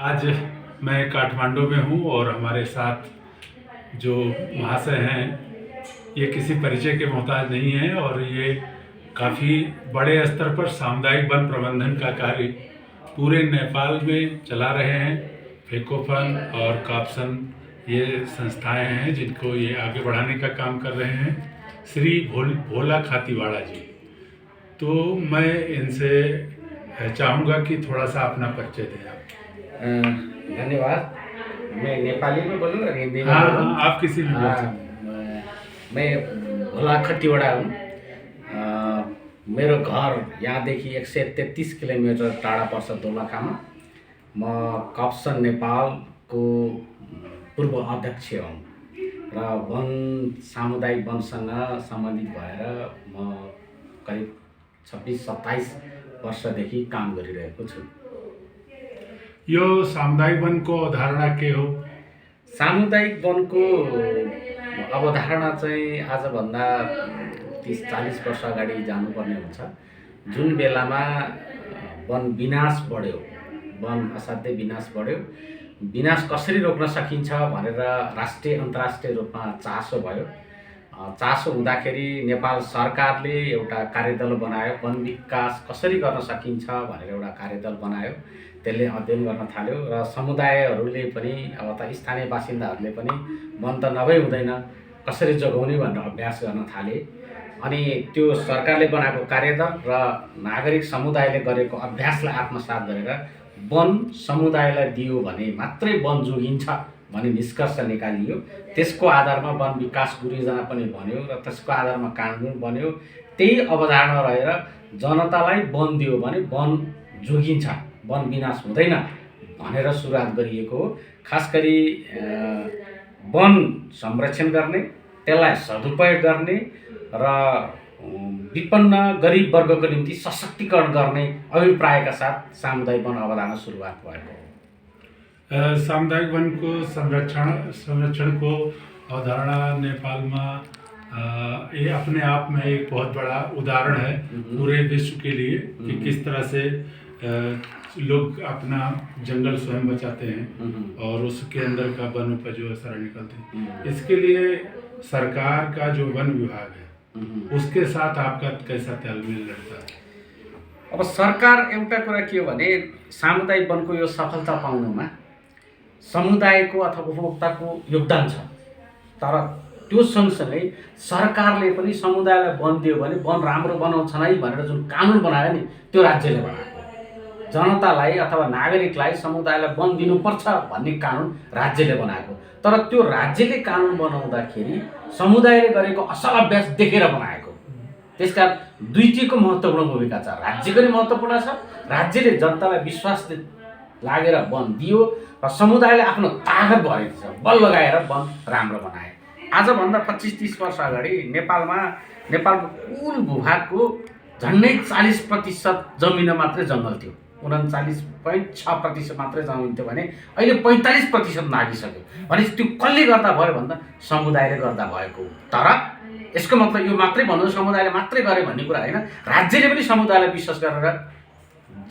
आज मैं काठमांडू में हूँ और हमारे साथ जो महाशय हैं ये किसी परिचय के मोहताज नहीं हैं और ये काफ़ी बड़े स्तर पर सामुदायिक वन प्रबंधन का कार्य पूरे नेपाल में चला रहे हैं। फेकोफन और काप्सन ये संस्थाएं हैं जिनको ये आगे बढ़ाने का काम कर रहे हैं। श्री भोला खातीवाड़ा जी, तो मैं इनसे चाहूँगा कि थोड़ा सा अपना परिचय दें आप। धन्यवाद। मैं नेपाली में बोलूँ और हिंदी में हाँ बोलूँ? हाँ, आप किसी भी बोल सकते। मैं भोला खतीवड़ा हूँ। मेरो घर यहाँदेखि 133 किलोमिटर टाढा पर्छ दोलखामा। म काप्सन नेपालको पूर्व अध्यक्ष हुँ र वन सामुदायिक वनसँग सम्बन्धित भएर म करिब 26-27 वर्षदेखि काम गरिरहेको छु। यो सामुदायिक वनको अवधारणा के हो? सामुदायिक वनको अवधारणा चाहिँ आजभन्दा 30-40 वर्ष अगाडि जानुपर्ने हुन्छ। जुन बेलामा वन विनाश बढ्यो, वन असाध्यै विनाश बढ्यो, विनाश कसरी रोक्न सकिन्छ भनेर राष्ट्रिय अन्तर्राष्ट्रिय रूपमा चासो भयो। चासो हुँदाखेरि नेपाल सरकारले एउटा कार्यदल बनायो, वन विकास कसरी गर्न सकिन्छ भनेर एउटा कार्यदल बनायो। त्यसले अध्ययन गर्न थाल्यो र समुदायहरूले पनि अब त स्थानीय बासिन्दाहरूले पनि वन त नभई हुँदैन, कसरी जोगाउने भनेर अभ्यास गर्न थाले। अनि त्यो सरकारले बनाएको कार्यदल र नागरिक समुदायले गरेको अभ्यासलाई आत्मसात गरेर वन समुदायलाई दियो भने मात्रै वन जोगिन्छ भन्ने निष्कर्ष निकालियो। त्यसको आधारमा वन विकास योजना पनि बन्यो र त्यसको आधारमा कानुन बन्यो। त्यही अवधारणा रहेर जनतालाई वन दियो भने वन जोगिन्छ, वन विनाश हुँदैन भनेर सुरुवात गरिएको हो। खास गरी वन संरक्षण गर्ने, त्यसलाई सदुपयोग गर्ने र विपन्न गरिब वर्गको निम्ति सशक्तिकरण गर्ने अभिप्रायका साथ सामुदायिक वन अवधारणा सुरुवात भएको हो। सामुदायिक वन को संरक्षण को अवधारणा नेपाल में ये अपने आप में एक बहुत बड़ा उदाहरण है पूरे विश्व के लिए कि किस तरह से लोग अपना जंगल स्वयं बचाते हैं और उसके अंदर का वन उपज जो सारा निकलते हैं। इसके लिए सरकार का जो वन विभाग है उसके साथ आपका कैसा तालमेल रहता है? अब सरकार एउटा कुरा के हो भने सामुदायिक वनको यो सफलता पाउनुमा समुदायको अथवा उपभोक्ताको योगदान छ। तर त्यो सँगसँगै सरकारले पनि समुदायलाई वन दियो भने वन राम्रो बनाउँछ नै भनेर जुन कानुन बनायो नि त्यो राज्यले बनाएको। जनतालाई अथवा नागरिकलाई समुदायलाई वन दिनुपर्छ भन्ने कानुन राज्यले बनाएको। तर त्यो राज्यले कानुन बनाउँदाखेरि समुदायले गरेको असल अभ्यास देखेर बनाएको। त्यसकारण दुईटीको महत्त्वपूर्ण भूमिका छ। राज्यको पनि महत्त्वपूर्ण छ। राज्यले जनतालाई विश्वास लागेर वन दियो र समुदायले आफ्नो तागत भरेको छ, बल लगाएर वन राम्रो बनाए। आजभन्दा 25-30 वर्ष अगाडि नेपालको कुल भूभागको झन्डै 40% जमिन मात्रै जङ्गल थियो। 39.6% मात्रै जमिन थियो भने अहिले 45% नागिसक्यो। भने त्यो कसले गर्दा भयो भन्दा समुदायले गर्दा भएको। तर यसको मतलब यो मात्रै भन्नु समुदायले मात्रै गरे भन्ने कुरा होइन। राज्यले पनि समुदायलाई विश्वास गरेर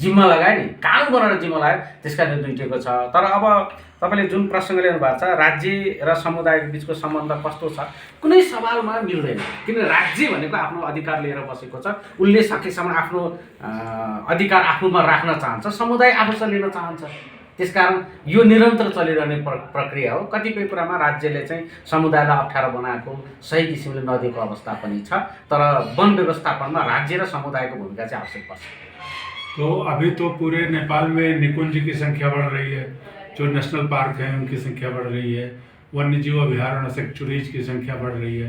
जिम्मा लगायो नि, कानुन बनाएर जिम्मा लगायो। त्यसकारण दुईटैको छ। तर अब तपाईँले जुन प्रसङ्ग ल्याउनु भएको छ राज्य र समुदायको बिचको सम्बन्ध कस्तो छ, कुनै सवालमा मिल्दैन। किन राज्य भनेको आफ्नो अधिकार लिएर बसेको छ, उसले सकेसम्म आफ्नो अधिकार आफूमा राख्न चाहन्छ, समुदाय आफूसँग लिन चाहन्छ। त्यसकारण यो निरन्तर चलिरहने प्रक्रिया हो। कतिपय कुरामा राज्यले चाहिँ समुदायलाई अप्ठ्यारो बनाएको सही किसिमले नदिएको अवस्था पनि छ। तर वन व्यवस्थापनमा राज्य र समुदायको भूमिका चाहिँ आवश्यक पर्छ। तो अभी तो पूरे नेपाल में निकुंज की संख्या बढ़ रही है, जो नेशनल पार्क हैं उनकी संख्या बढ़ रही है, वन्यजीव अभ्यारण्य सेंचुरीज की संख्या बढ़ रही है।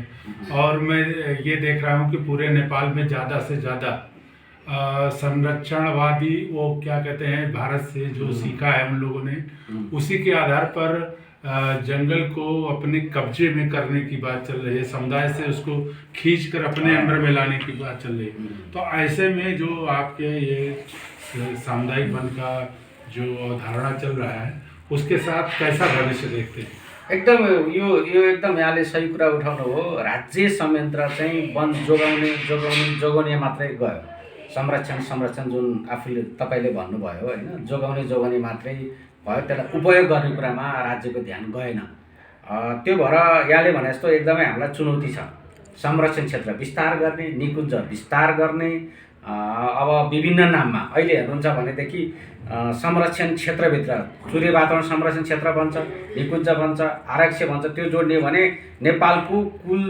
और मैं ये देख रहा हूँ कि पूरे नेपाल में ज़्यादा से ज़्यादा संरक्षणवादी वो क्या कहते हैं भारत से जो सीखा है उन लोगों ने, उसी के आधार पर जंगल को अपने कब्जे में करने की बात चल रही है, समुदाय से उसको खींच कर अपने अंदर में लाने की बात चल रही है। तो ऐसे में जो आपके ये सामुदायिक वन का जो अवधारणा चल रहा है उसके साथ कैसा भविष्य देखते हैं? एकदम यो एकदम यहाँले सही कुरा उठाउनु हो। राज्य संयन्त्र चाहिँ वन जोगाउने मात्रै गयो। संरक्षण जुन आफूले तपाईँले भन्नुभयो होइन, जोगाउने मात्रै भयो, त्यसलाई उपयोग गर्ने कुरामा राज्यको ध्यान गएन। त्यो भएर यहाँले भने जस्तो एकदमै हामीलाई चुनौती छ। संरक्षण क्षेत्र विस्तार गर्ने, निकुञ्ज विस्तार गर्ने, अब विभिन्न नाममा अहिले हेर्नुहुन्छ भनेदेखि संरक्षण क्षेत्रभित्र सूर्य वातावरण संरक्षण क्षेत्र बन्छ, निकुञ्ज बन्छ, आरक्ष्य बन्छ। त्यो जोड्ने भने नेपालको कुल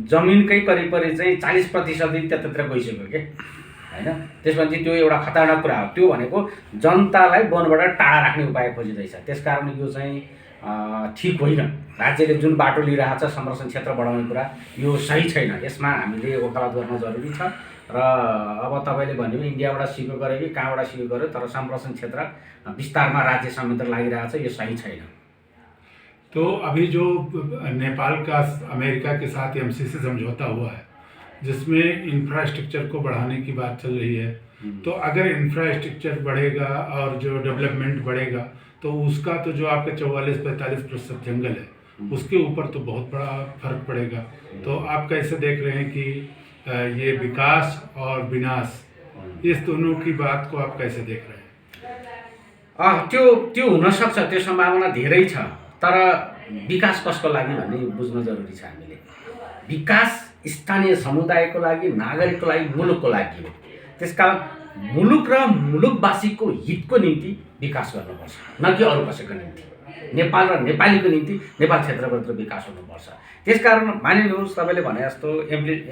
जमिनकै करिब चाहिँ 40% त्यतातिर गइसक्यो के हैन। त्यसपछि त्यो एउटा खतरनाक कुरा हो। त्यो भनेको जनतालाई वनबाट टाढा राख्ने उपाय खोजिँदैछ। त्यसकारण यो चाहिँ ठिक होइन। राज्यले जुन बाटो लिइरहेको छ संरक्षण क्षेत्र बढाउने कुरा, यो सही छैन। यसमा हामीले वकालत गर्न जरुरी छ। र अब तपाईँले भन्यो इन्डियाबाट सिको गरे कि कहाँबाट सिको गर्यो, तर संरक्षण क्षेत्र विस्तारमा राज्य संयन्त्र लागिरहेको छ, यो सही छैन। तो अभी जो नेपाल का अमेरिका के साथ एमसीसी समझौता हुआ है, जिसमें इंफ्रास्ट्रक्चर को बढ़ाने की बात चल रही है, तो अगर इंफ्रास्ट्रक्चर बढ़ेगा और जो डेवलपमेंट बढ़ेगा तो उसका तो जो आपका 44-45% जंगल है, उसके ऊपर तो बहुत बड़ा फर्क पड़ेगा। तो आप कैसे देख रहे हैं कि ये विकास और विनाश, इस दोनों की बात को आप कैसे देख रहे हैं? त्यो हुनसक्छ, त्यो सम्भावना धेरै छ। तर विकास कसको लागि भन्ने बुझ्न जरुरी छ हामीले। विकास स्थानीय समुदायको लागि, नागरिकको लागि, मुलुकको लागि हो। त्यसकारण मुलुक र मुलुकवासीको हितको निम्ति विकास गर्नुपर्छ, न कि अरू कसैको निम्ति। नेपाल र नेपालीको निम्ति नेपाल क्षेत्रभित्र विकास हुनुपर्छ। त्यसकारण मानिलिनुहोस् तपाईँले भने जस्तो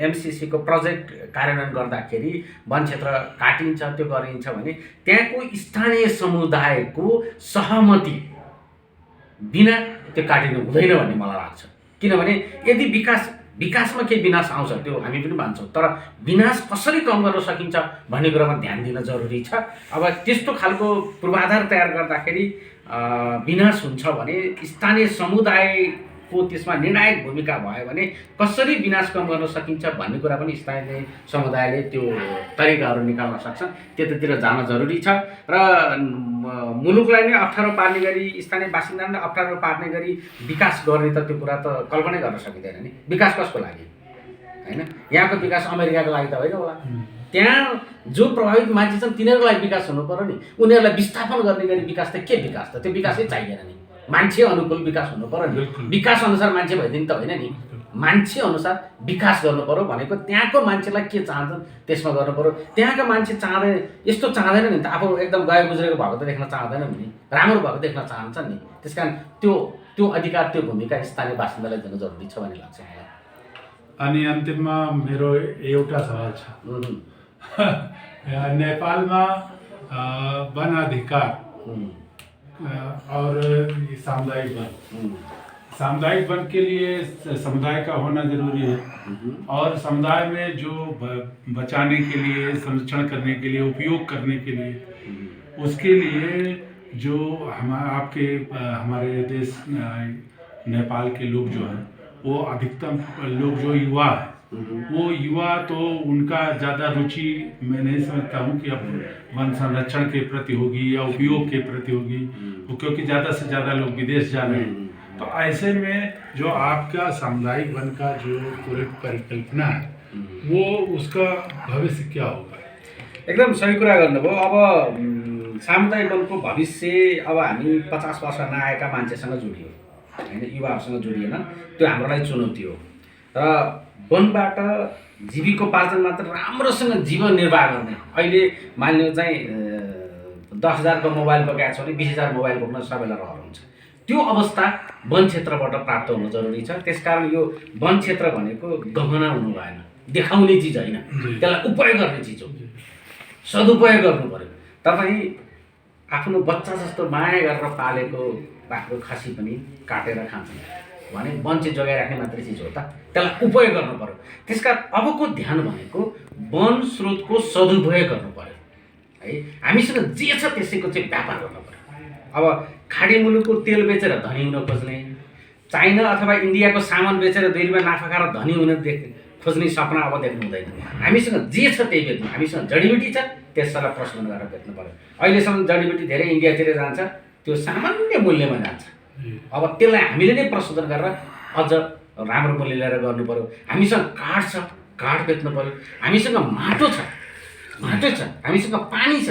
एमसीसीको प्रोजेक्ट कार्यान्वयन गर्दाखेरि वन क्षेत्र काटिन्छ, त्यो गरिन्छ भने त्यहाँको स्थानीय समुदायको सहमति बिना त्यो काटिनु हुँदैन भन्ने मलाई लाग्छ। किनभने यदि विकासमा केही विनाश आउँछ त्यो हामी पनि मान्छौँ, तर विनाश कसरी कम गर्न सकिन्छ भन्ने कुरामा ध्यान दिन जरुरी छ। अब त्यस्तो खालको पूर्वाधार तयार गर्दाखेरि विनाश हुन्छ भने स्थानीय समुदायको त्यसमा निर्णायक भूमिका भयो भने कसरी विनाश कम गर्न सकिन्छ भन्ने कुरा पनि स्थानीय समुदायले त्यो तरिकाहरू निकाल्न सक्छन्। त्यतातिर जान जरुरी छ। र मुलुकलाई नै अप्ठ्यारो पार्ने गरी, स्थानीय बासिन्दालाई नै अप्ठ्यारो पार्ने गरी विकास गर्ने त त्यो कुरा त कल्पनै गर्न सकिँदैन नि। विकास कसको लागि हैन? यहाँको विकास अमेरिकाको लागि त होइन होला। त्यहाँ जो प्रभावित मान्छे छन् तिनीहरूको लागि विकास हुनु पर्यो नि। उनीहरूलाई विस्थापन गर्ने गरी विकास त के विकास त? त्यो विकासै चाहिएन नि। मान्छे अनुकूल विकास हुनु पर्यो नि। विकास अनुसार मान्छे भइदिनु त होइन नि। मान्छे अनुसार विकास गर्नु पर्यो भनेको त्यहाँको मान्छेलाई के चाहन्छन् त्यसमा गर्नु पर्यो। त्यहाँका मान्छे चाहँदैन, यस्तो चाहँदैन नि त, आफू एकदम गए गुज्रेको भएको त देख्न चाहँदैन नि, राम्रो भएको देख्न चाहन्छ नि। त्यसकारण त्यो अधिकार, त्यो भूमिका स्थानीय बासिन्दालाई दिन जरुरी छ भन्ने लाग्छ मलाई। अनि अन्तिममा मेरो एउटा सवाल छ। नेपालमा वन अधिकार और सामुदायिक वन के लिए समुदाय का होना जरूरी है, और समुदाय में जो बचाने के लिए, संरक्षण करने के लिए, उपयोग करने के लिए, उसके लिए जो हमारे देश नेपाल के लोग जो हैं, वो अधिकतम लोग जो युवा है, वो युवा तो उनका ज़्यादा रुचि मैं नहीं समझता हूँ कि अब वन संरक्षण के प्रति होगी या उपयोग के प्रति होगी, क्योंकि ज़्यादा से ज़्यादा लोग विदेश जा रहे हैं। तो ऐसे में जो आपका सामुदायिक वन का जो पूरी परिकल्पना है, वो उसका भविष्य क्या होगा? एकदम सही कुरा गर्नुभयो। अब सामुदायिक वनको भविष्य अब हामी 50 वर्ष नआएका मान्छेसँग जोडियो हैन, युवाहरूसँग जोडिएन, त्यो हाम्रो लागि चुनौती हो। र वनबाट जीविकोपार्जन मात्र राम्रोसँग जीवन निर्वाह गर्ने, अहिले मानिलिनु चाहिँ 10,000 को मोबाइल बोकेको छ भने 20,000 मोबाइल बोक्न सबैलाई रहर हुन्छ। त्यो अवस्था वन क्षेत्रबाट प्राप्त हुनु जरुरी छ। त्यसकारण यो वन क्षेत्र भनेको गहना हुनु भएन, देखाउने चिज होइन, त्यसलाई उपयोग गर्ने चिज हो, सदुपयोग गर्नु पर्यो। तपाईँ आफ्नो बच्चा जस्तो माया गरेर पालेको बाख्रो खसी पनि काटेर खान्छन् भने वन चाहिँ जोगाइराख्ने मात्रै चिज हो त, त्यसलाई उपयोग गर्नु पर्यो। त्यसका अबको ध्यान भनेको वन स्रोतको सदुपयोग गर्नु पर्यो है। हामीसँग जे छ त्यसैको चाहिँ व्यापार गर्नु पर्यो। अब खाडी मुलुकको तेल बेचेर धनी हुन खोज्ने, चाइना अथवा इन्डियाको सामान बेचेर 2 रुपैयाँ नाफा खाएर धनी हुन खोज्ने सपना अब देख्नु हुँदैन। हामीसँग जे छ त्यही बेच्नु। हामीसँग जडीबुटी छ, त्यसलाई प्रशोधन गरेर बेच्नु पर्यो। अहिलेसम्म जडीबुटी धेरै इन्डियातिर जान्छ, त्यो सामान्य मूल्यमा जान्छ। अब त्यसलाई हामीले नै प्रशोधन गरेर अझ राम्रो मूल्य लिएर गर्नु पर्यो। हामीसँग काठ छ, काठ बेच्नु पर्यो। हामीसँग माटो छ, हामीसँग पानी छ,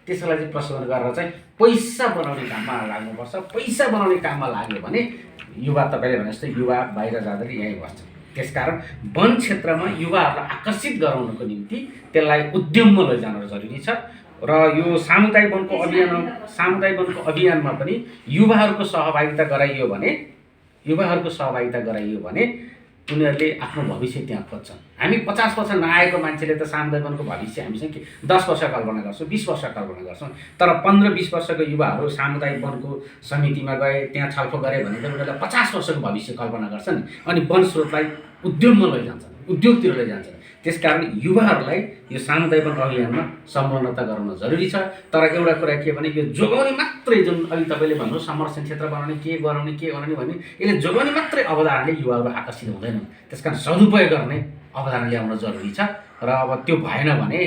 त्यसलाई चाहिँ प्रशोधन गरेर चाहिँ पैसा बनाउने काममा लाग्नुपर्छ। पैसा बनाउने काममा लाग्यो भने युवा, तपाईँले भने जस्तै युवा बाहिर जाँदैन, यहीँ बस्छ। त्यसकारण वन क्षेत्रमा युवाहरूलाई आकर्षित गराउनको निम्ति त्यसलाई उद्यममा लैजान जरुरी छ। र यो सामुदायिक वनको अभियानमा पनि युवाहरूको सहभागिता गराइयो भने उनीहरूले आफ्नो भविष्य त्यहाँ खोज्छन्। हामी 50 वर्ष नआएको मान्छेले त सामुदायिक वनको भविष्य हामीसँग के 10 वर्ष कल्पना गर्छौँ, 20 वर्ष कल्पना गर्छौँ। तर 15-20 वर्षको युवाहरू सामुदायिक वनको समितिमा गए, त्यहाँ छलफल गरे भने त उनीहरूलाई 50 वर्षको भविष्य कल्पना गर्छन् अनि वन स्रोतलाई उद्यममा लैजान्छन्, उद्योगतिर लैजान्छन्। त्यसकारण युवाहरूलाई यो सामुदायिक वन अभियानमा संलग्नता गराउन जरुरी छ। तर एउटा कुरा के भने यो जोगाउने मात्रै, जुन अघि तपाईँले भन्नु संरक्षण क्षेत्र बनाउने के बनाउने भने यसले जोगाउने मात्रै अवधारणाले युवाहरू आकर्षित हुँदैनन्। त्यसकारण सदुपयोग गर्ने अवधारणा ल्याउन जरुरी छ। र अब त्यो भएन भने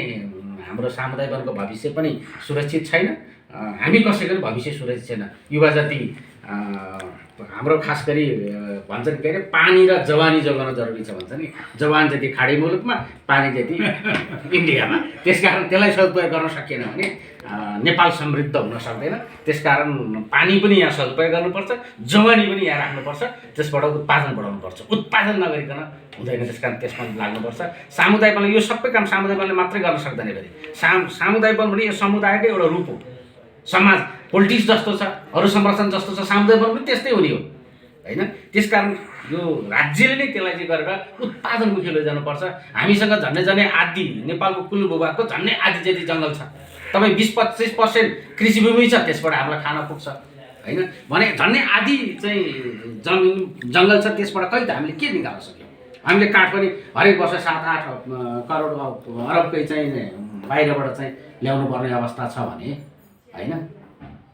हाम्रो सामुदायिक वनको भविष्य पनि सुरक्षित छैन, हामी कसैको पनि भविष्य सुरक्षित छैन। युवा जति हाम्रो खास गरी भन्छन् के अरे पानी र जवानी जोगाउन जरुरी छ भन्छ नि। जवान जति खाडी मुलुकमा, पानी जति इन्डियामा। त्यसकारण त्यसलाई सदुपयोग गर्न सकिएन भने नेपाल समृद्ध हुन सक्दैन। त्यसकारण पानी पनि यहाँ सदुपयोग गर्नुपर्छ, जवानी पनि यहाँ राख्नुपर्छ, त्यसबाट उत्पादन बढाउनुपर्छ। उत्पादन नगरिकन हुँदैन, त्यसकारण त्यसमा लाग्नुपर्छ। सामुदायिक वनले यो सबै काम सामुदायिक वनले मात्रै गर्न सक्दैन। फेरि सामुदायिक वन भने यो समुदायकै एउटा रूप हो। समाज पोलिटिक्स जस्तो छ, अरू संरक्षण जस्तो छ, सामुदायिक वन पनि त्यस्तै हुने हो हैन। त्यसकारण यो राज्यले नै त्यसलाई चाहिँ गरेर उत्पादनमुखी लैजानुपर्छ। हामीसँग झन्डै आधी नेपालको कुल भूभागको झन्डै आधी जति जङ्गल छ। तपाईँ 20-25% कृषि भूमि छ, त्यसबाट हामीलाई खान पुग्छ हैन भने झन्डै आधी चाहिँ जङ्गल छ, त्यसबाट कहिले त हामीले के निकाल्न सक्यौँ? हामीले काठ पनि हरेक वर्ष 7-8 करोड अरबकै चाहिँ बाहिरबाट चाहिँ ल्याउनु पर्ने अवस्था छ भने हैन।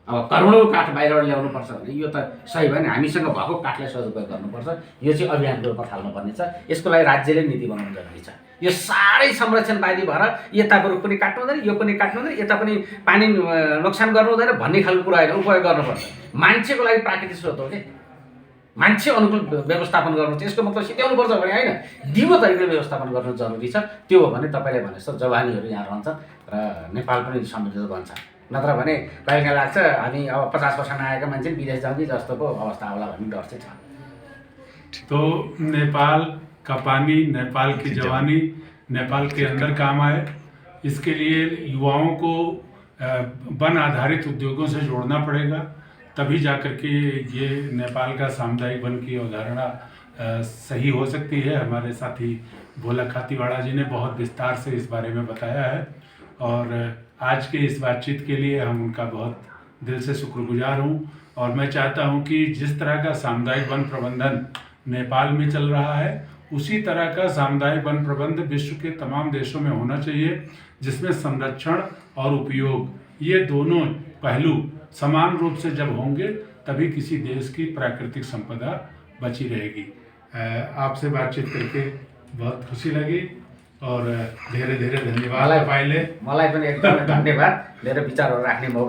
अब करोडौँ काठ बाहिरबाट ल्याउनुपर्छ भने यो त सही भएन। हामीसँग भएको काठलाई सदुपयोग गर्नुपर्छ। यो चाहिँ अभियानको रूपमा थाल्नुपर्ने छ। यसको लागि राज्यले नीति बनाउनु जरुरी छ। यो साह्रै संरक्षणवादी भएर यताको रुख पनि काट्नु हुँदैन, यो पनि काट्नु हुँदैन, यता पनि पानी नोक्सान गर्नु हुँदैन भन्ने खालको कुरा होइन। उपयोग गर्नुपर्छ। मान्छेको लागि प्राकृतिक स्रोत हो कि, मान्छे अनुकूल व्यवस्थापन गर्नुपर्छ। यसको मतलब सिध्याउनुपर्छ भने होइन, दिगो तरिकाले व्यवस्थापन गर्नु जरुरी छ। त्यो हो भने तपाईँले भने जस्तो जवानीहरू यहाँ रहन्छन् र नेपाल पनि समृद्ध बन्छ। नत्र भने कहिले लाग्छ हामी अब 50 वर्ष नआएका मान्छे विदेश जाने जस्तोको अवस्था होला भन्ने डर चाहिँ छ। तो नेपाल का पानी, नेपाल की जवानी नेपाल के अंदर काम आए, इसके लिए युवाओं को वन आधारित उद्योगों से जोड़ना पड़ेगा। तभी जाकर के ये नेपाल का सामुदायिक वन की अवधारणा सही हो सकती है। हमारे साथी भोला खातीवाड़ा जी ने बहुत विस्तार से इस बारे में बताया है और आज के इस बातचीत के लिए हम उनका बहुत दिल से शुक्रगुजार हूँ। और मैं चाहता हूँ कि जिस तरह का सामुदायिक वन प्रबंधन नेपाल में चल रहा है, उसी तरह का सामुदायिक वन प्रबंध विश्व के तमाम देशों में होना चाहिए, जिसमें संरक्षण और उपयोग ये दोनों पहलू समान रूप से जब होंगे तभी किसी देश की प्राकृतिक संपदा बची रहेगी। आपसे बातचीत करके बहुत खुशी लगी और धेरै धेरै धन्यवाद। मलाई पनि एकदमै धन्यवाद। मेरो विचारहरू राख्ने मौका